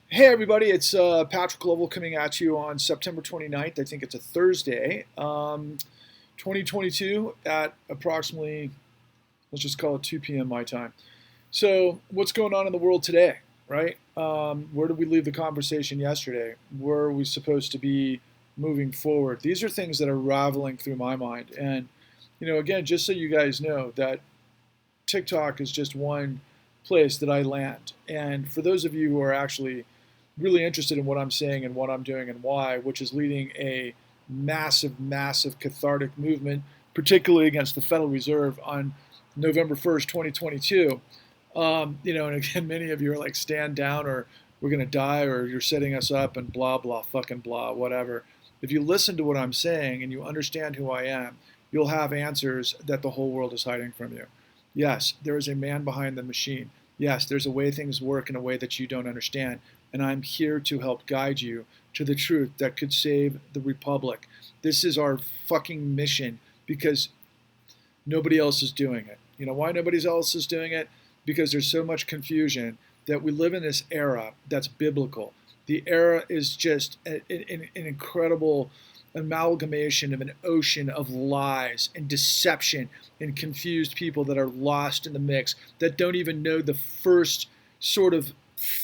Hey everybody, it's Patrick Lovell coming at you on September 29th. I think it's a Thursday, 2022 at approximately, let's just call it 2 p.m. my time. So, what's going on in the world today, right? Where did we leave the conversation yesterday? Where are we supposed to be moving forward? These are things that are raveling through my mind. And, again, just so you guys know that TikTok is just one place that I land. And for those of you who are actually really interested in what I'm saying and what I'm doing and why, which is leading a massive, massive cathartic movement, particularly against the Federal Reserve on November 1st, 2022. And again, many of you are like, stand down or we're going to die or you're setting us up and blah, blah, fucking blah, whatever. If you listen to what I'm saying and you understand who I am, you'll have answers that the whole world is hiding from you. Yes, there is a man behind the machine. Yes, there's a way things work in a way that you don't understand. And I'm here to help guide you to the truth that could save the Republic. This is our fucking mission because nobody else is doing it. You know why nobody else is doing it? Because there's so much confusion that we live in this era that's biblical. The era is just an incredible amalgamation of an ocean of lies and deception and confused people that are lost in the mix that don't even know the first sort of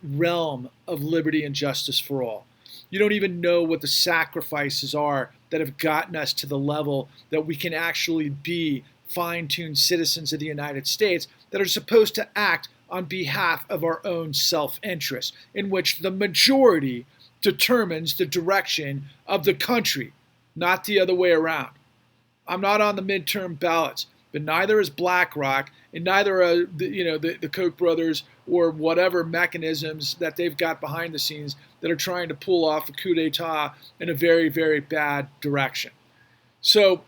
realm of liberty and justice for all. You don't even know what the sacrifices are that have gotten us to the level that we can actually be fine-tuned citizens of the United States that are supposed to act on behalf of our own self-interest, in which the majority determines the direction of the country, not the other way around. I'm not on the midterm ballots, but neither is BlackRock, and neither are the Koch brothers or whatever mechanisms that they've got behind the scenes that are trying to pull off a coup d'état in a very, very bad direction. So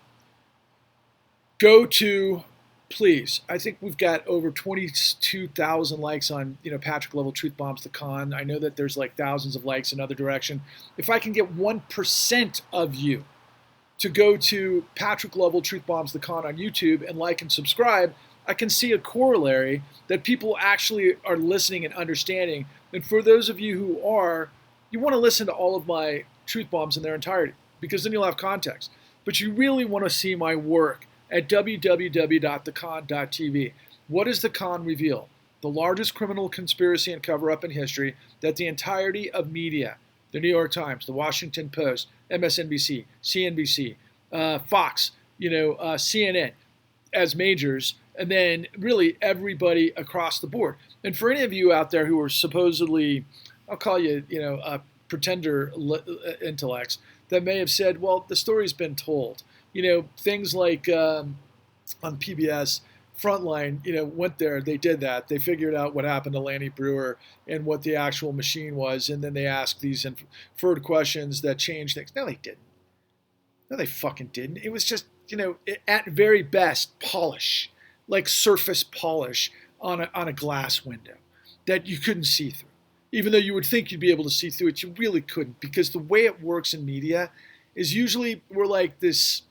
go to, please. I think we've got over 22,000 likes on Patrick Lovell Truth Bombs the Con. I know that there's like thousands of likes in other direction. If I can get 1% of you to go to Patrick Lovell Truth Bombs the Con on YouTube and like and subscribe, I can see a corollary that people actually are listening and understanding. And for those of you who are, you want to listen to all of my truth bombs in their entirety because then you'll have context. But you really want to see my work at www.thecon.tv. What does the con reveal? The largest criminal conspiracy and cover-up in history that the entirety of media, the New York Times, the Washington Post, MSNBC, CNBC, Fox, CNN as majors, and then really everybody across the board. And for any of you out there who are supposedly, I'll call you, pretender intellects that may have said, well, the story's been told. Things like on PBS, Frontline, went there, they did that. They figured out what happened to Lanny Brewer and what the actual machine was, and then they asked these inferred questions that changed things. No, they didn't. No, they fucking didn't. It was just, at very best, polish, like surface polish on a glass window that you couldn't see through. Even though you would think you'd be able to see through it, you really couldn't, because the way it works in media is usually we're like this,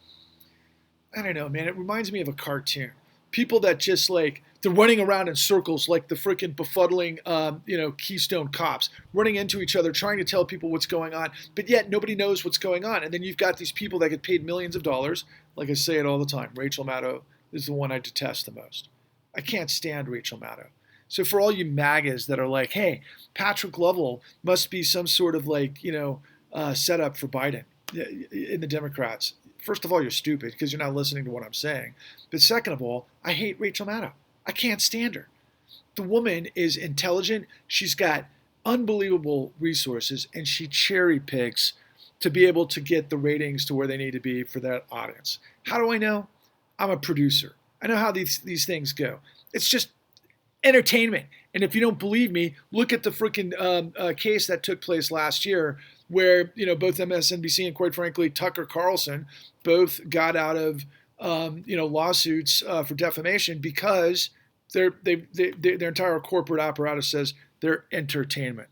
I don't know, man, it reminds me of a cartoon. People that just like, they're running around in circles like the freaking befuddling, Keystone cops, running into each other, trying to tell people what's going on, but yet nobody knows what's going on. And then you've got these people that get paid millions of dollars. Like I say it all the time, Rachel Maddow is the one I detest the most. I can't stand Rachel Maddow. So for all you MAGAs that are like, hey, Patrick Lovell must be some sort of like, setup for Biden in the Democrats. First of all, you're stupid because you're not listening to what I'm saying. But second of all, I hate Rachel Maddow. I can't stand her. The woman is intelligent. She's got unbelievable resources, and she cherry picks to be able to get the ratings to where they need to be for that audience. How do I know? I'm a producer. I know how these things go. It's just entertainment. And if you don't believe me, look at the freaking case that took place last year where, both MSNBC and quite frankly, Tucker Carlson both got out of, lawsuits for defamation because their entire corporate apparatus says they're entertainment.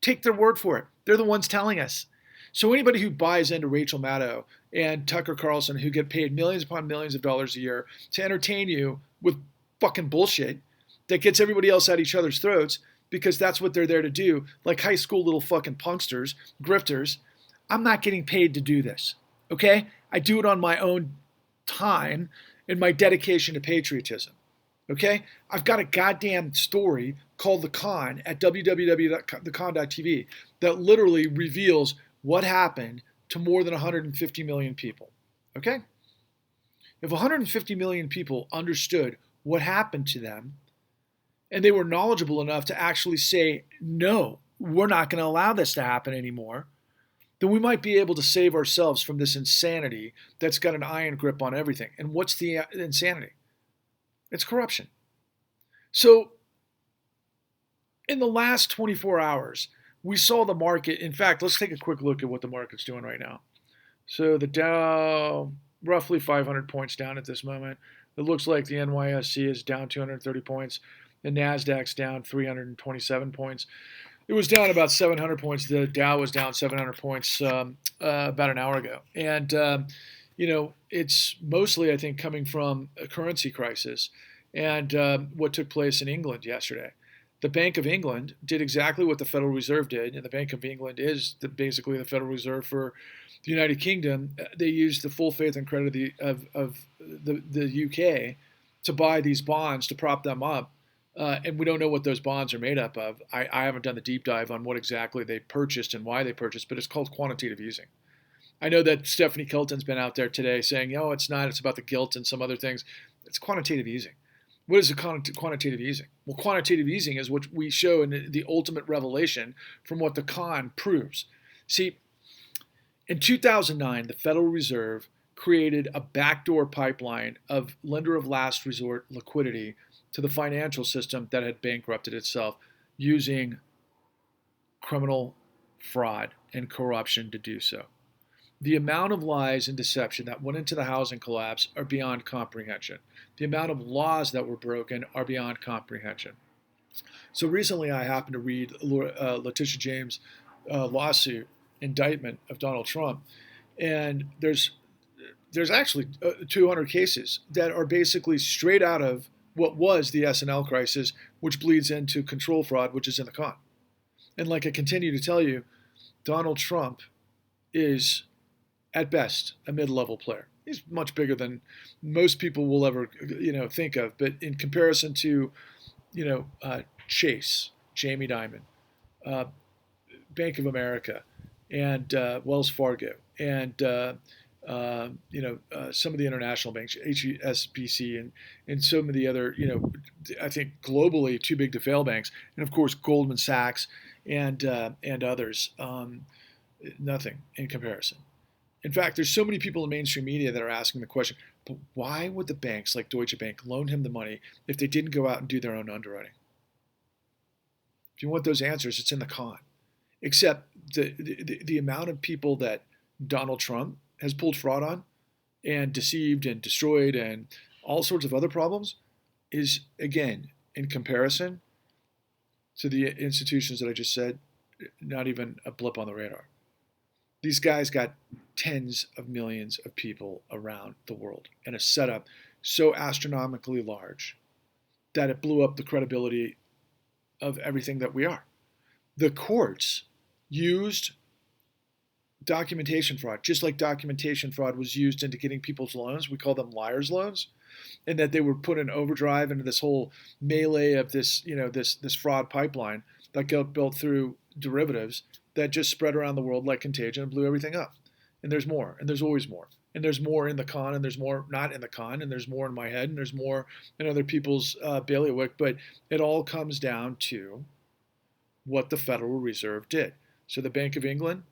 Take their word for it. They're the ones telling us. So anybody who buys into Rachel Maddow and Tucker Carlson, who get paid millions upon millions of dollars a year to entertain you with fucking bullshit that gets everybody else at each other's throats, because that's what they're there to do, like high school little fucking punksters, grifters. I'm not getting paid to do this, okay? I do it on my own time and my dedication to patriotism, okay? I've got a goddamn story called The Con at www.thecon.tv that literally reveals what happened to more than 150 million people, okay? If 150 million people understood what happened to them and they were knowledgeable enough to actually say, no, we're not going to allow this to happen anymore, then we might be able to save ourselves from this insanity that's got an iron grip on everything. And what's the insanity? It's corruption. So in the last 24 hours, we saw the market. In fact, let's take a quick look at what the market's doing right now. So the Dow, roughly 500 points down at this moment. It looks like the NYSE is down 230 points. The NASDAQ's down 327 points. It was down about 700 points. The Dow was down 700 points about an hour ago. And, it's mostly, I think, coming from a currency crisis and what took place in England yesterday. The Bank of England did exactly what the Federal Reserve did, and the Bank of England is basically the Federal Reserve for the United Kingdom. They used the full faith and credit of the UK to buy these bonds to prop them up. And we don't know what those bonds are made up of. I haven't done the deep dive on what exactly they purchased and why they purchased, but it's called quantitative easing. I know that Stephanie Kelton's been out there today saying, no, it's not. It's about the gilt and some other things. It's quantitative easing. What is quantitative easing? Well, quantitative easing is what we show in the ultimate revelation from what the con proves. See, in 2009, the Federal Reserve created a backdoor pipeline of lender of last resort liquidity to the financial system that had bankrupted itself using criminal fraud and corruption to do so. The amount of lies and deception that went into the housing collapse are beyond comprehension. The amount of laws that were broken are beyond comprehension. So recently I happened to read Letitia James' lawsuit indictment of Donald Trump, and there's actually 200 cases that are basically straight out of what was the S&L crisis, which bleeds into control fraud, which is in the con. And like I continue to tell you, Donald Trump is, at best, a mid-level player. He's much bigger than most people will ever, think of. But in comparison to, Chase, Jamie Dimon, Bank of America, and Wells Fargo, and some of the international banks, HSBC, and some of the other, I think globally too big to fail banks, and of course Goldman Sachs and others. Nothing in comparison. In fact, there's so many people in mainstream media that are asking the question, but why would the banks like Deutsche Bank loan him the money if they didn't go out and do their own underwriting? If you want those answers, it's in the con. Except the amount of people that Donald Trump has pulled fraud on and deceived and destroyed and all sorts of other problems is, again, in comparison to the institutions that I just said, not even a blip on the radar. These guys got tens of millions of people around the world and a setup so astronomically large that it blew up the credibility of everything that we are. The courts used documentation fraud, just like documentation fraud was used into getting people's loans. We call them liar's loans, and that they were put in overdrive into this whole melee of this fraud pipeline that got built through derivatives that just spread around the world like contagion and blew everything up. And there's more, and there's always more. And there's more in the con, and there's more not in the con, and there's more in my head, and there's more in other people's bailiwick. But it all comes down to what the Federal Reserve did. So the Bank of England,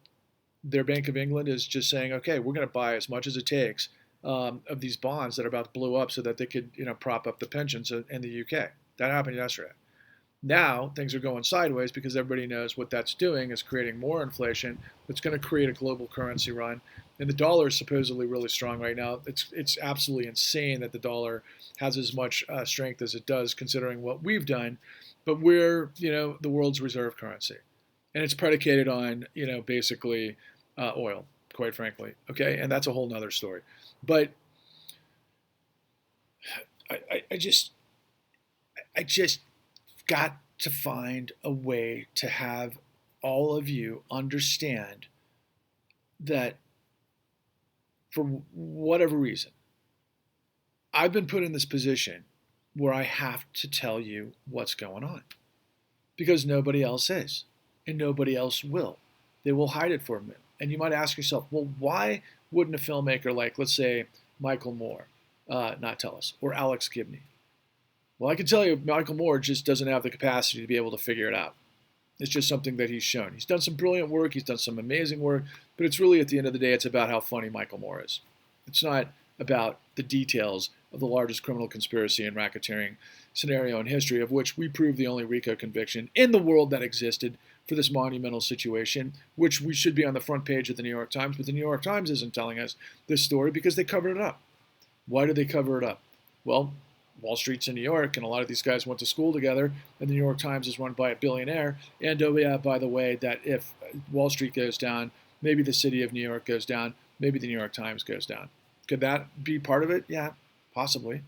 their Bank of England is just saying, okay, we're going to buy as much as it takes of these bonds that are about to blow up so that they could prop up the pensions in the UK. That happened yesterday. Now things are going sideways because everybody knows what that's doing is creating more inflation. That's going to create a global currency run. And the dollar is supposedly really strong right now. It's absolutely insane that the dollar has as much strength as it does considering what we've done. But we're, the world's reserve currency. And it's predicated on, basically oil, quite frankly. Okay. And that's a whole nother story. But I just got to find a way to have all of you understand that for whatever reason, I've been put in this position where I have to tell you what's going on because nobody else is and nobody else will. They will hide it from you. And you might ask yourself, well, why wouldn't a filmmaker like, let's say, Michael Moore not tell us, or Alex Gibney? Well, I can tell you Michael Moore just doesn't have the capacity to be able to figure it out. It's just something that he's shown. He's done some brilliant work. He's done some amazing work. But it's really, at the end of the day, it's about how funny Michael Moore is. It's not about the details of the largest criminal conspiracy and racketeering scenario in history, of which we proved the only RICO conviction in the world that existed for this monumental situation, which we should be on the front page of the New York Times. But the New York Times isn't telling us this story because they covered it up. Why did they cover it up? Well, Wall Street's in New York, and a lot of these guys went to school together, and the New York Times is run by a billionaire. And oh yeah, by the way, that if Wall Street goes down, maybe the city of New York goes down, maybe the New York Times goes down. Could that be part of it? Yeah, possibly.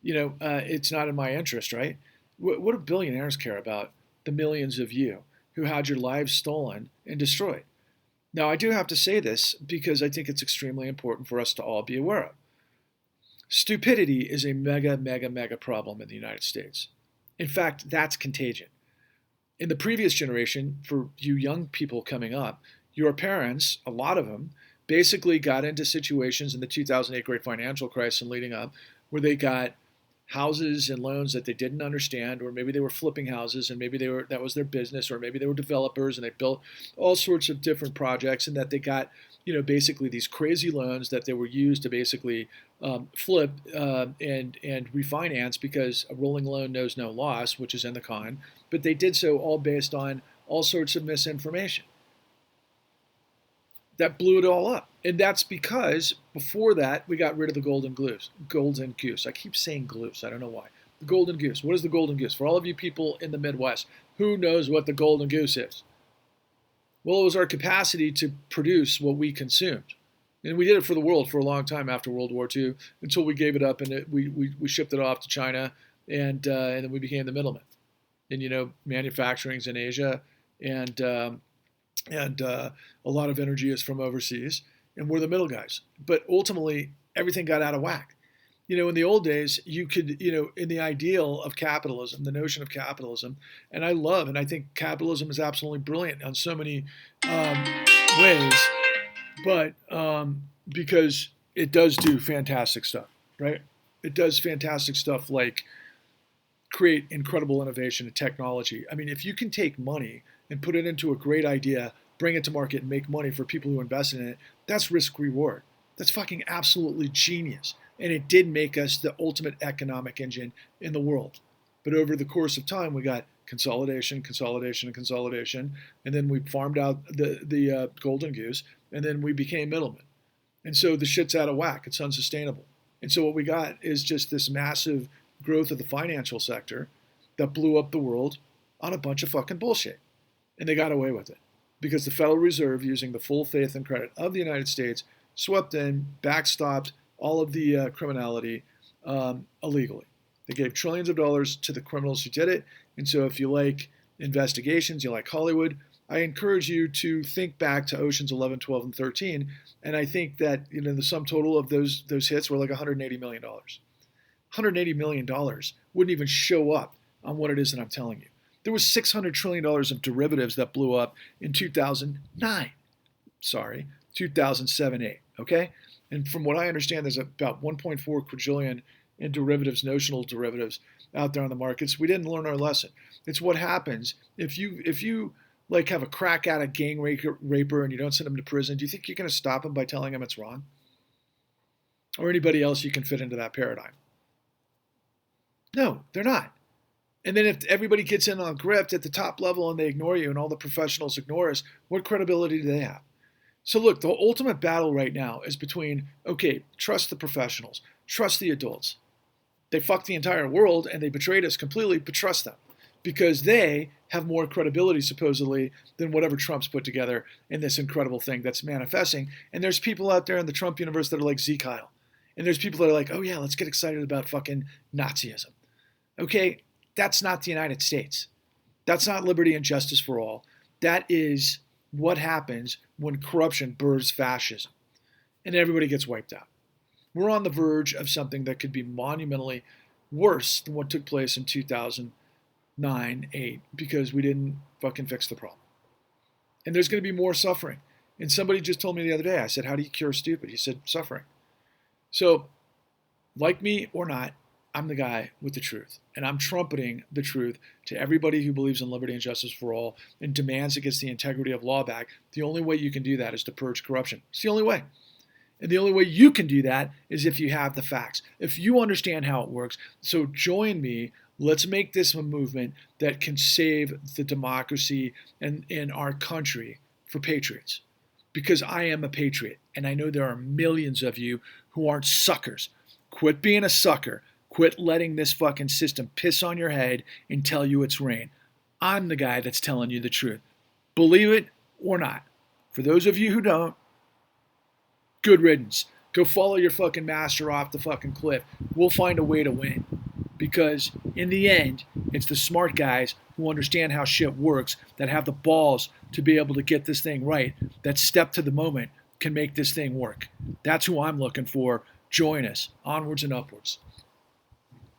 It's not in my interest, right? What do billionaires care about the millions of you who had your lives stolen and destroyed? Now, I do have to say this because I think it's extremely important for us to all be aware of. Stupidity is a mega problem in the United States. In fact, that's contagion. In the previous generation, for you young people coming up, your parents, a lot of them, basically got into situations in the 2008 great financial crisis and leading up where they got houses and loans that they didn't understand, or maybe they were flipping houses and maybe that was their business, or maybe they were developers and they built all sorts of different projects, and that they got basically these crazy loans that they were used to basically flip and refinance, because a rolling loan knows no loss, which is in the con, but they did so all based on all sorts of misinformation. That blew it all up. And that's because before that, we got rid of the golden goose. Golden goose. I keep saying goose. I don't know why. The golden goose. What is the golden goose? For all of you people in the Midwest, who knows what the golden goose is? Well, it was our capacity to produce what we consumed. And we did it for the world for a long time after World War II, until we gave it up and we shipped it off to China, and then we became the middleman. And, manufacturing's in Asia, and a lot of energy is from overseas, and we're the middle guys. But ultimately, everything got out of whack. In the old days, you could, in the ideal of capitalism, the notion of capitalism, and I think capitalism is absolutely brilliant on so many ways, but because it does do fantastic stuff, right? It does fantastic stuff like create incredible innovation and technology. I mean, if you can take money and put it into a great idea, bring it to market and make money for people who invest in it, that's risk reward. That's fucking absolutely genius. And it did make us the ultimate economic engine in the world. But over the course of time, we got consolidation, and then we farmed out the golden goose, and then we became middlemen. And so the shit's out of whack. It's unsustainable. And so what we got is just this massive growth of the financial sector that blew up the world on a bunch of fucking bullshit. And they got away with it because the Federal Reserve, using the full faith and credit of the United States, swept in, backstopped all of the criminality illegally. They gave trillions of dollars to the criminals who did it. And so if you like investigations, you like Hollywood, I encourage you to think back to Oceans 11, 12, and 13. And I think that the sum total of those hits were like $180 million. $180 million wouldn't even show up on what it is that I'm telling you. There was $600 trillion of derivatives that blew up in 2009. 2007-8, okay? And from what I understand, there's about 1.4 quadrillion in derivatives, notional derivatives, out there on the markets. We didn't learn our lesson. It's what happens if you like have a crack addict gang raper and you don't send him to prison. Do you think you're going to stop him by telling him it's wrong? Or anybody else you can fit into that paradigm? No, they're not. And then if everybody gets in on grift at the top level and they ignore you and all the professionals ignore us, what credibility do they have? So look, the ultimate battle right now is between, okay, trust the professionals, trust the adults. They fucked the entire world and they betrayed us completely, but trust them because they have more credibility supposedly than whatever Trump's put together in this incredible thing that's manifesting. And there's people out there in the Trump universe that are like Z Kyle. And there's people that are like, oh yeah, let's get excited about fucking Nazism. Okay, that's not the United States. That's not liberty and justice for all. That is what happens when corruption births fascism and everybody gets wiped out. We're on the verge of something that could be monumentally worse than what took place in 2009, 8, because we didn't fucking fix the problem. And there's going to be more suffering. And somebody just told me the other day, I said, how do you cure stupid? He said, suffering. So, like me or not, I'm the guy with the truth. And I'm trumpeting the truth to everybody who believes in liberty and justice for all and demands it gets the integrity of law back. The only way you can do that is to purge corruption. It's the only way. And the only way you can do that is if you have the facts, if you understand how it works. So join me. Let's make this a movement that can save the democracy and in our country for patriots. Because I am a patriot, and I know there are millions of you who aren't suckers. Quit being a sucker. Quit letting this fucking system piss on your head and tell you it's rain. I'm the guy that's telling you the truth. Believe it or not. For those of you who don't, good riddance. Go follow your fucking master off the fucking cliff. We'll find a way to win. Because in the end, it's the smart guys who understand how shit works, that have the balls to be able to get this thing right, that step to the moment can make this thing work. That's who I'm looking for. Join us. Onwards and upwards.